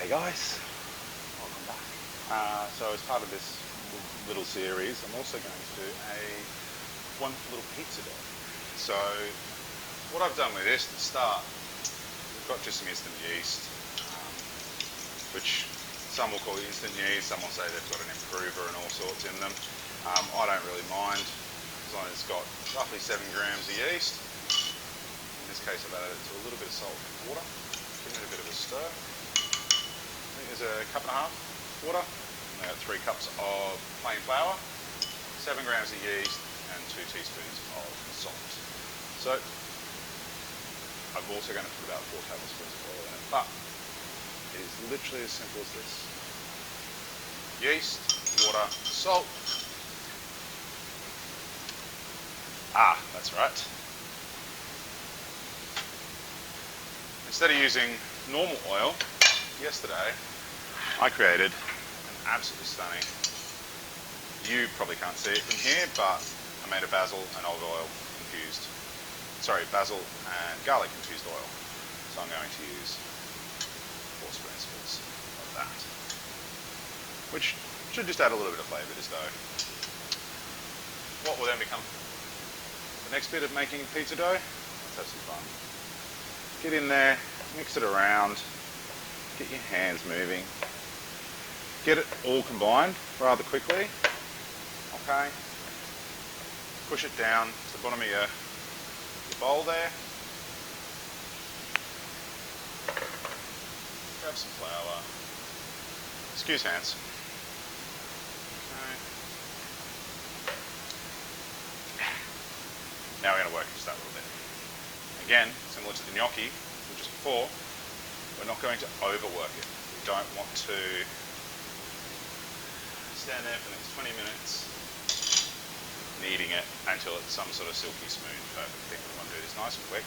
G'day guys, welcome back. So as part of this little series, I'm also going to do one little pizza dough. So what I've done with this to start, we've got just some instant yeast, which some will call instant yeast, some will say they've got an improver and all sorts in them. I don't really mind, as long as it's got roughly 7 grams of yeast. In this case I've added it to a little bit of salt and water, giving it a bit of a stir. I think there's a cup and a half water, and I've got 3 cups of plain flour, 7 grams of yeast, and 2 teaspoons of salt. So I'm also going to put about 4 tablespoons of oil in it, but it is literally as simple as this. Yeast, water, salt. That's right. Instead of using normal oil, yesterday I created an absolutely stunning, you probably can't see it from here, but I made a basil and olive oil infused, basil and garlic infused oil. So I'm going to use 4 spoonfuls of that, which should just add a little bit of flavour to this dough. What will then become the next bit of making pizza dough? Let's have some fun. Get in there, mix it around, get your hands moving, get it all combined rather quickly, okay? Push it down to the bottom of your bowl there. Grab some flour, excuse hands. Okay. Now we're going to work just that little bit. Again, similar to the gnocchi, just before, we're not going to overwork it. We don't want to stand there for the next 20 minutes kneading it until it's some sort of silky smooth perfect thing. We want to do this nice and quick,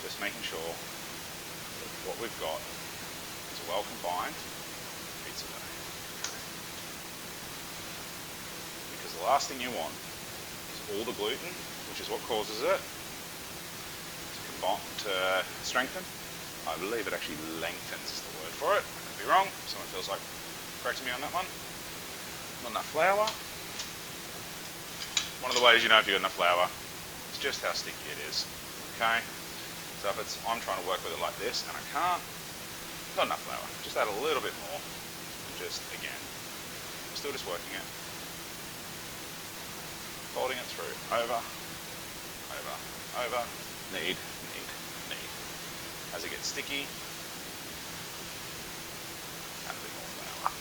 just making sure that what we've got is a well combined pizza dough. Because the last thing you want is all the gluten, which is what causes it, to strengthen. I believe it actually lengthens is the word for it. I could be wrong. Someone feels like correcting me on that one. Not enough flour. One of the ways you know if you've got enough flour is just how sticky it is. Okay? So if I'm trying to work with it like this and I can't, not enough flour. Just add a little bit more. And just again, still just working it. Folding it through. Over, over, over. Knead, knead, knead. As it gets sticky, add a bit more flour.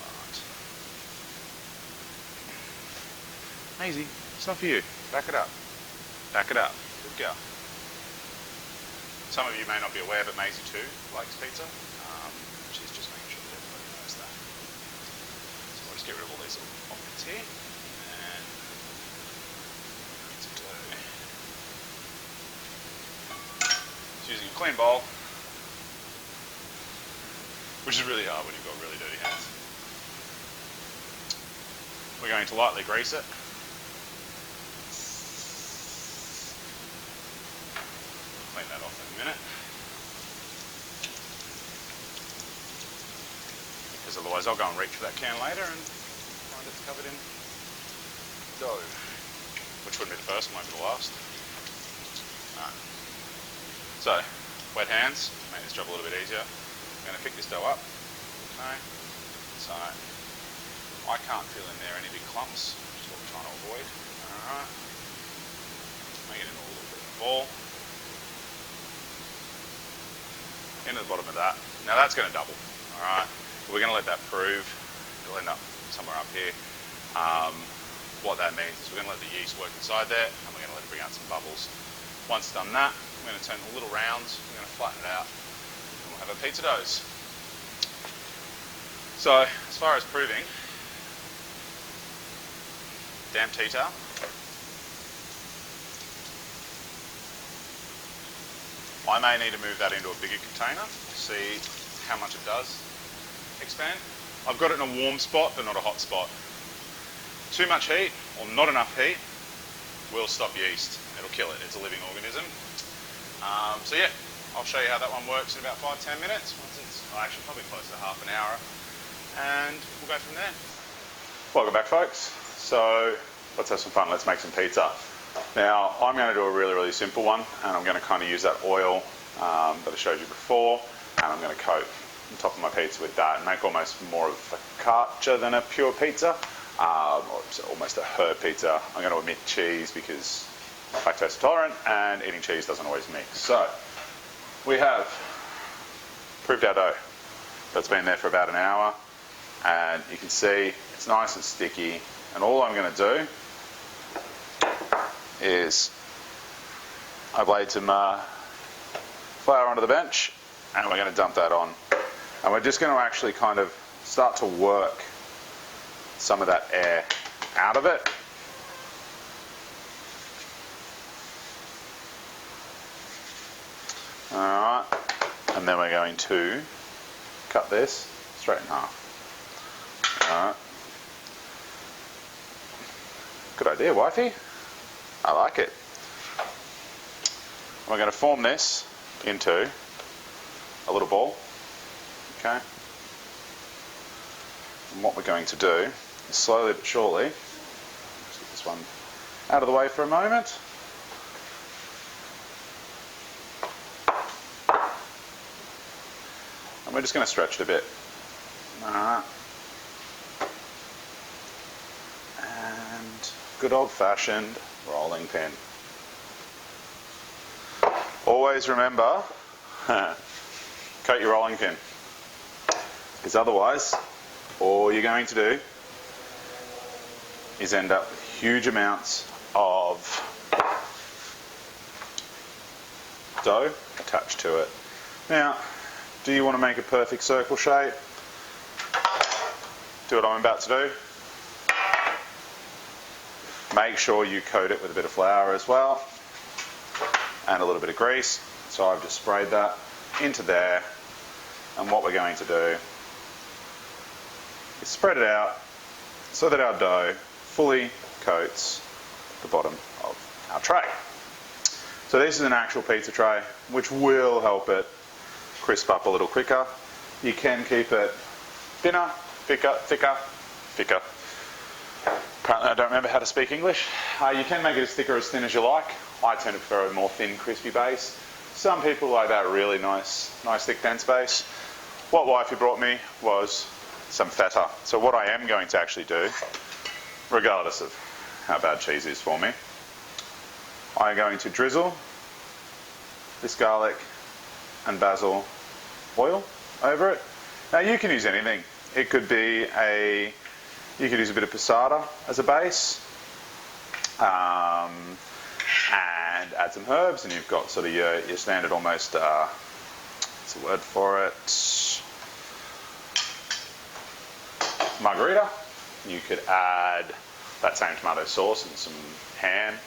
Alright. Maisie, it's not for you. Back it up. Back it up. Good girl. Some of you may not be aware, but Maisie too likes pizza. She's just making sure that everybody knows that. So I'll just get rid of all these little pockets here. Using a clean bowl, which is really hard when you've got really dirty hands. We're going to lightly grease it. Clean that off in a minute. Because otherwise I'll go and reach for that can later and find it's covered in dough. Which wouldn't be the first, won't be the last. Alright. So, wet hands, make this job a little bit easier. I'm going to pick this dough up. Okay. So, I can't feel in there any big clumps, which is what we're trying to avoid. Alright. Make it into a little bit of a ball. Into the bottom of that. Now that's going to double. Alright. We're going to let that prove. It'll end up somewhere up here. What that means is we're going to let the yeast work inside there, and we're going to let it bring out some bubbles. Once done that, I'm going to turn the little rounds, I'm going to flatten it out, and we'll have our pizza doughs. So, as far as proving, damp tea towel. I may need to move that into a bigger container to see how much it does expand. I've got it in a warm spot, but not a hot spot. Too much heat, or not enough heat, will stop yeast. It'll kill it. It's a living organism. So yeah, I'll show you how that one works in about 5-10 minutes. Once it's actually probably close to half an hour, and we'll go from there. Welcome back, folks. So let's have some fun. Let's make some pizza. Now I'm going to do a really simple one, and I'm going to kind of use that oil that I showed you before, and I'm going to coat the top of my pizza with that and make almost more of a focaccia than a pure pizza, or almost a herb pizza. I'm going to omit cheese because I'm lactose intolerant and eating cheese doesn't always mix. So we have proofed our dough. That's been there for about an hour, and you can see it's nice and sticky, and all I'm going to do is I've laid some flour onto the bench, and we're going to dump that on, and we're just going to actually kind of start to work some of that air out of it. Alright, and then we're going to cut this straight in half. Alright. Good idea, wifey. I like it. We're going to form this into a little ball. Okay. And what we're going to do is slowly but surely, let's get this one out of the way for a moment. And we're just going to stretch it a bit. Alright. And good old-fashioned rolling pin. Always remember, coat your rolling pin, because otherwise all you're going to do is end up with huge amounts of dough attached to it. Now, do you want to make a perfect circle shape? Do what I'm about to do. Make sure you coat it with a bit of flour as well, and a little bit of grease. So I've just sprayed that into there, and what we're going to do is spread it out so that our dough fully coats the bottom of our tray. So this is an actual pizza tray, which will help it crisp up a little quicker. You can keep it thinner, thicker. Apparently I don't remember how to speak English. You can make it as thick or as thin as you like. I tend to prefer a more thin, crispy base. Some people like that really nice, thick, dense base. What wifey brought me was some feta. So what I am going to actually do, regardless of how bad cheese is for me, I'm going to drizzle this garlic and basil oil over it. Now you can use anything. It could be you could use a bit of passata as a base, and add some herbs, and you've got sort of your standard almost, what's the word for it, margarita. You could add that same tomato sauce and some ham.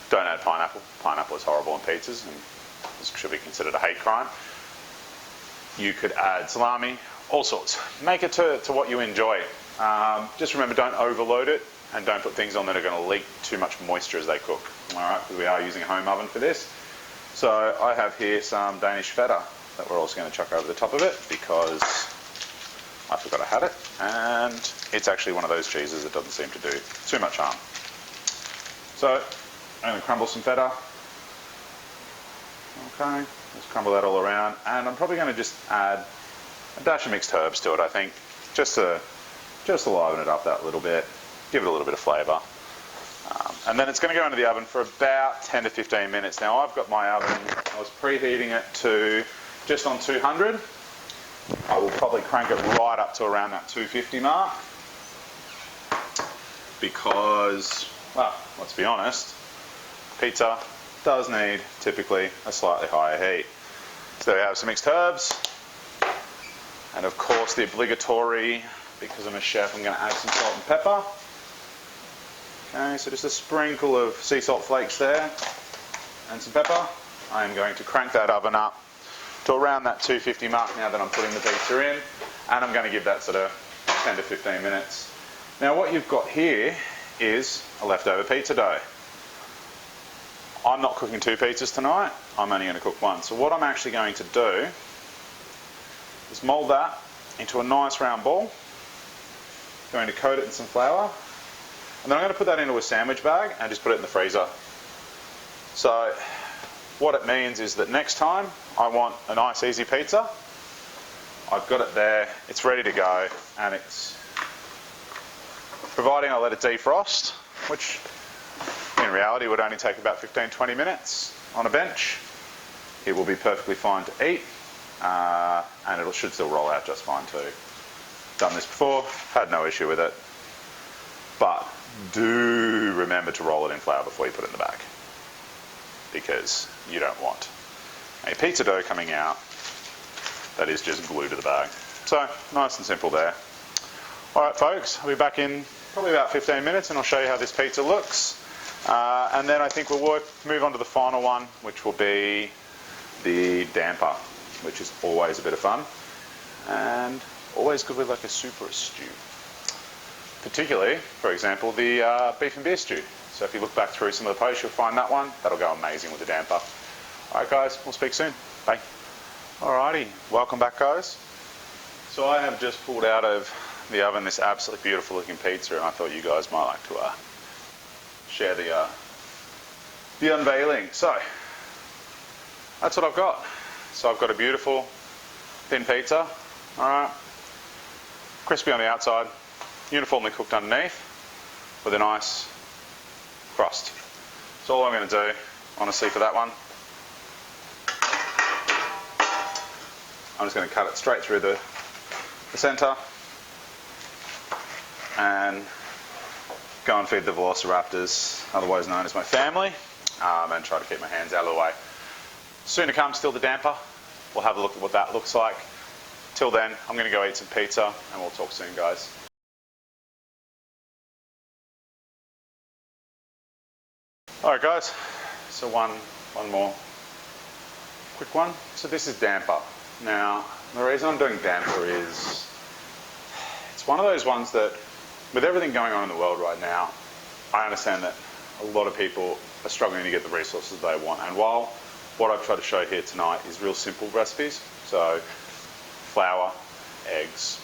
Don't add pineapple. Pineapple is horrible on pizzas, and this should be considered a hate crime. You could add salami, all sorts. Make it to what you enjoy. Just remember, don't overload it, and don't put things on that are going to leak too much moisture as they cook. Alright, because we are using a home oven for this. So I have here some Danish feta that we're also going to chuck over the top of it, because I forgot I had it, and it's actually one of those cheeses that doesn't seem to do too much harm. So I'm going to crumble some feta. Okay, let's crumble that all around, and I'm probably going to just add a dash of mixed herbs to it, I think, just to liven it up that little bit, give it a little bit of flavour. And then it's going to go into the oven for about 10 to 15 minutes. Now I've got my oven, I was preheating it to just on 200. I will probably crank it right up to around that 250 mark, because, well, let's be honest, pizza does need typically a slightly higher heat. So we have some mixed herbs, and of course the obligatory, because I'm a chef, I'm going to add some salt and pepper. Okay, so just a sprinkle of sea salt flakes there, and some pepper. I am going to crank that oven up to around that 250 mark now that I'm putting the pizza in, and I'm going to give that sort of 10 to 15 minutes. Now what you've got here is a leftover pizza dough. I'm not cooking 2 pizzas tonight, I'm only going to cook 1. So what I'm actually going to do is mould that into a nice round ball. Going to coat it in some flour, and then I'm going to put that into a sandwich bag and just put it in the freezer. So what it means is that next time I want a nice easy pizza, I've got it there, it's ready to go, and it's, providing I let it defrost, which in reality would only take about 15-20 minutes on a bench, it will be perfectly fine to eat, and it should still roll out just fine too. Done this before, had no issue with it, but do remember to roll it in flour before you put it in the bag, because you don't want a pizza dough coming out that is just glued to the bag. So nice and simple there. Alright folks, I'll be back in probably about 15 minutes and I'll show you how this pizza looks, and then I think we'll move on to the final one, which will be the damper, which is always a bit of fun and always good with like a soup or a stew. Particularly, for example, the beef and beer stew. So if you look back through some of the posts, you'll find that one. That'll go amazing with the damper. Alright guys, we'll speak soon. Bye. Alrighty, welcome back guys. So I have just pulled out of the oven this absolutely beautiful looking pizza, and I thought you guys might like to share the unveiling. So that's what I've got. So I've got a beautiful thin pizza, alright, crispy on the outside, uniformly cooked underneath with a nice crust. So all I'm going to do, honestly, for that one, I'm just going to cut it straight through the centre and go and feed the velociraptors, otherwise known as my family, and try to keep my hands out of the way. Soon to come, still the damper. We'll have a look at what that looks like. Till then, I'm going to go eat some pizza and we'll talk soon, guys. Alright guys, so one more quick one. So this is damper. Now, the reason I'm doing damper is, it's one of those ones that, with everything going on in the world right now, I understand that a lot of people are struggling to get the resources they want. And while what I've tried to show here tonight is real simple recipes, so flour, eggs,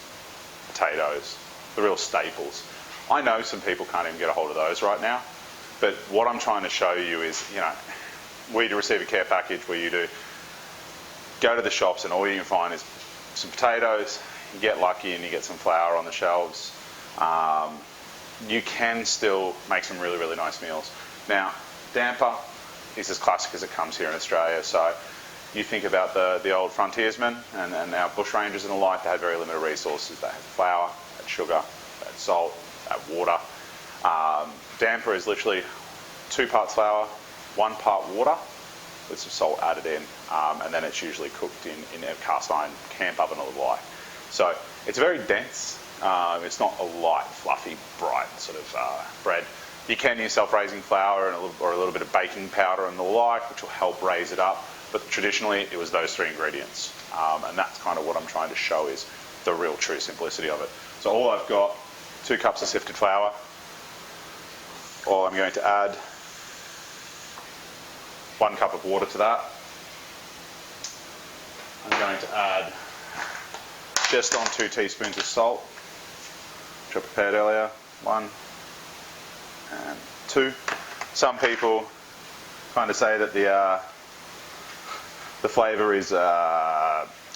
potatoes, the real staples. I know some people can't even get a hold of those right now, but what I'm trying to show you is, you know, we do receive a care package where you do go to the shops and all you can find is some potatoes, you get lucky and you get some flour on the shelves. You can still make some really, really nice meals. Now, damper is as classic as it comes here in Australia. So you think about the old frontiersmen and our bushrangers and the like, they had very limited resources. They had flour, they had sugar, they had salt, they had water. Damper is literally 2 parts flour, 1 part water with some salt added in, and then it's usually cooked in a cast iron camp oven or the like. So it's very dense. It's not a light, fluffy, bright sort of bread. You can use self-raising flour and or a little bit of baking powder and the like, which will help raise it up. But traditionally, it was those 3 ingredients. And that's kind of what I'm trying to show is the real true simplicity of it. So all I've got, 2 cups of sifted flour. All I'm going to add 1 cup of water to that. I'm going to add just on 2 teaspoons of salt, which I prepared earlier. 1 and 2. Some people kind of say that the flavour is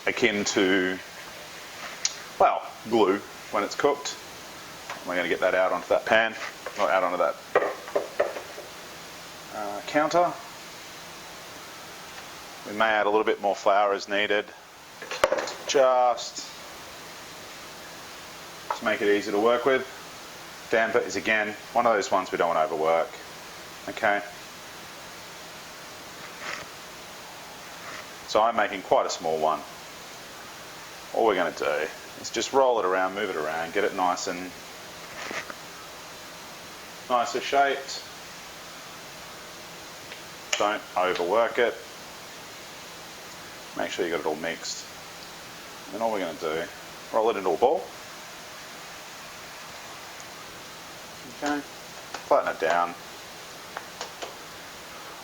akin to, well, glue when it's cooked. We're going to get that out onto that pan, or out onto that counter. We may add a little bit more flour as needed, just to make it easy to work with. Damper is again one of those ones we don't want to overwork. Okay. So I'm making quite a small one. All we're going to do is just roll it around, move it around, get it nice and nicely shaped. Don't overwork it. Make sure you got it all mixed. And then all we're going to do, roll it into a ball. Okay, flatten it down.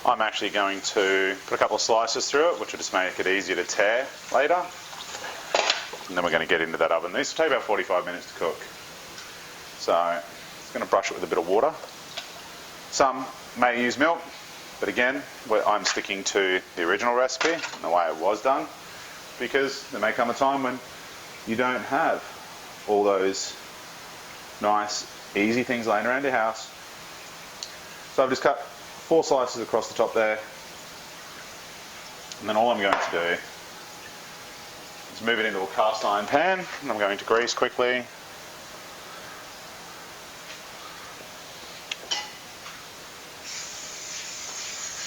I'm actually going to put a couple of slices through it, which will just make it easier to tear later. And then we're going to get into that oven. These will take about 45 minutes to cook. So I'm just going to brush it with a bit of water. Some may use milk, but again, I'm sticking to the original recipe and the way it was done, because there may come a time when you don't have all those nice, easy things laying around your house. So I've just cut 4 slices across the top there, and then all I'm going to do is move it into a cast iron pan, and I'm going to grease quickly.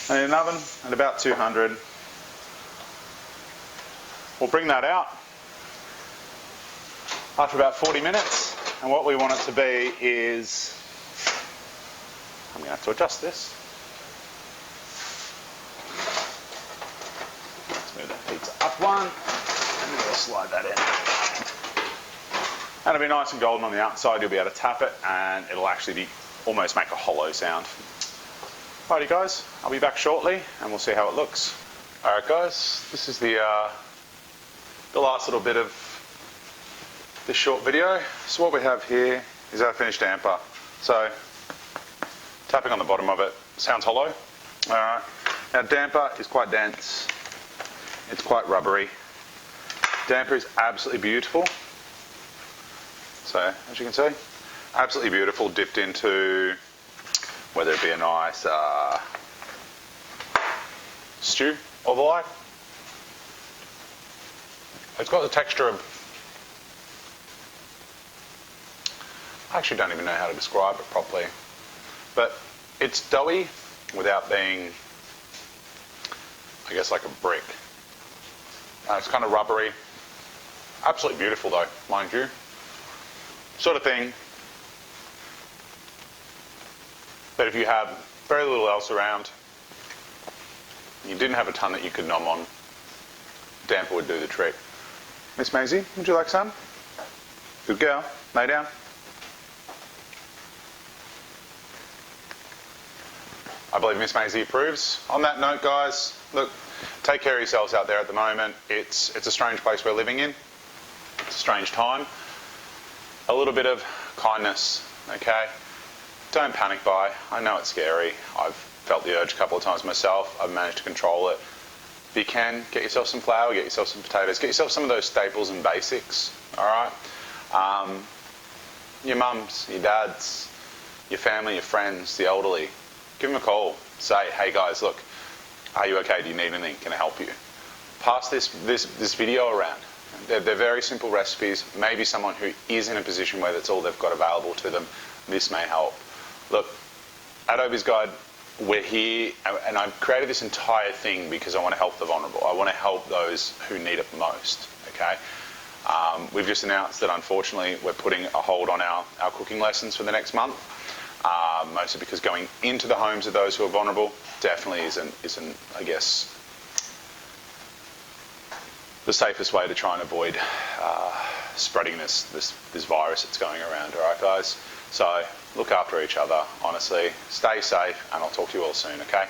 And in an oven at about 200. We'll bring that out after about 40 minutes, and what we want it to be is, I'm going to have to adjust this. Let's move that pizza up one, and then we'll slide that in. And it'll be nice and golden on the outside. You'll be able to tap it, and it'll actually almost make a hollow sound. Alrighty guys, I'll be back shortly, and we'll see how it looks. Alright guys, this is the last little bit of this short video. So what we have here is our finished damper. So tapping on the bottom of it sounds hollow. Alright, now damper is quite dense. It's quite rubbery. Damper is absolutely beautiful. So as you can see, absolutely beautiful, dipped into whether it be a nice stew or the like. It's got the texture of, I actually don't even know how to describe it properly, but it's doughy without being, I guess, like a brick. It's kind of rubbery. Absolutely beautiful though, mind you. Sort of thing that if you have very little else around, you didn't have a ton that you could nom on, damper would do the trick. Miss Maisie, would you like some? Good girl. Lay down. I believe Miss Maisie approves. On that note, guys, look, take care of yourselves out there at the moment. It's a strange place we're living in. It's a strange time. A little bit of kindness, okay? Don't panic buy. I know it's scary. I've felt the urge a couple of times myself. I've managed to control it. If you can, get yourself some flour, get yourself some potatoes, get yourself some of those staples and basics, alright? Your mums, your dads, your family, your friends, the elderly, give them a call. Say, hey guys, look, are you okay? Do you need anything? Can I help you? Pass this video around. They're very simple recipes. Maybe someone who is in a position where that's all they've got available to them, this may help. Look, at Obie's Guide, we're here, and I've created this entire thing because I want to help the vulnerable. I want to help those who need it most, okay? We've just announced that unfortunately we're putting a hold on our cooking lessons for the next month, mostly because going into the homes of those who are vulnerable definitely isn't I guess, the safest way to try and avoid spreading this virus that's going around, alright guys? So look after each other, honestly, stay safe, and I'll talk to you all soon, okay?